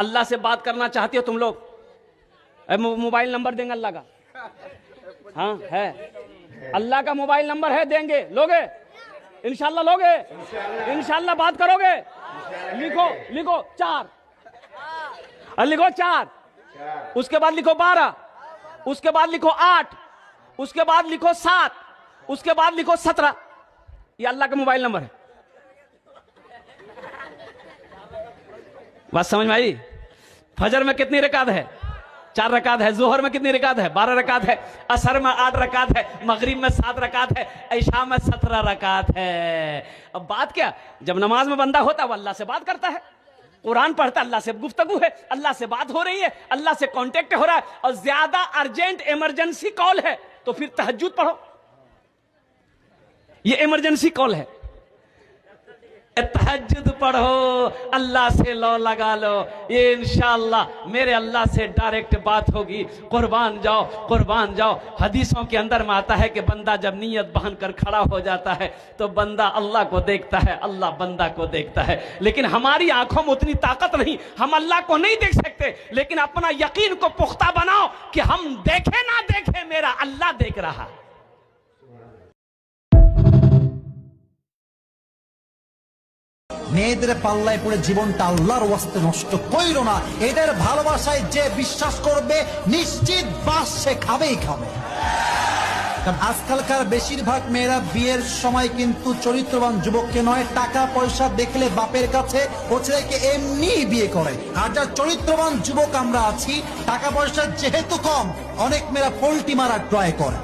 अल्लाह से बात करना चाहती हो तुम लोग? मोबाइल नंबर देंगे अल्लाह का? हाँ है, अल्लाह का मोबाइल नंबर है, देंगे? लोगे? इंशाल्लाह लोगे? इंशाल्लाह बात करोगे? लिखो लिखो 4, लिखो 4, उसके बाद लिखो 12, उसके बाद लिखो 8, उसके बाद लिखो 7, उसके बाद लिखो 17। ये अल्लाह का मोबाइल नंबर है। बात समझ में आई? फजर में कितनी रकात है? 4 रकात है। जोहर में कितनी रकात है? 12 रकात है। असर में 8 रकात है। मगरिब में 7 रकात है। ऐशा में 17 रकात है। अब बात क्या, जब नमाज में बंदा होता है वो अल्लाह से बात करता है, कुरान पढ़ता है, अल्लाह से गुफ्तगू है, अल्लाह से बात हो रही है, अल्लाह से कांटेक्ट हो रहा है, और ज्यादा अर्जेंट इमरजेंसी कॉल है तो फिर तहज्जुद पढ़ो। ये इमरजेंसी कॉल है, तहज्जुद पढ़ो, अल्लाह से लो लगा लो, ये इंशाअल्लाह मेरे अल्लाह से डायरेक्ट बात होगी। कुर्बान जाओ, कुर्बान जाओ। हदीसों के अंदर में आता है कि बंदा जब नीयत बहन कर खड़ा हो जाता है तो बंदा अल्लाह को देखता है, अल्लाह बंदा को देखता है। लेकिन हमारी आंखों में उतनी ताकत नहीं, हम अल्लाह को नहीं देख सकते, लेकिन अपना यकीन को पुख्ता बनाओ कि हम देखे ना देखे, मेरा अल्लाह देख रहा। মেয়েদের পাল্লায় পড়ে জীবনটা আল্লাহর ওয়াস্তে নষ্ট কইরো না। এদের ভালোবাসায় যে বিশ্বাস করবে নিশ্চিত বাস সে খাবেই খাবে। কারণ আজকালকার বেশিরভাগ মেয়েরা বিয়ের সময় কিন্তু চরিত্রবান যুবককে নয়, টাকা পয়সা দেখলে বাপের কাছে ও ছেলেকে এমনি বিয়ে করে। আর যার চরিত্রবান যুবক আমরা আছি, টাকা পয়সা যেহেতু কম, অনেক মেয়েরা পোল্টি মারা ট্রাই করে।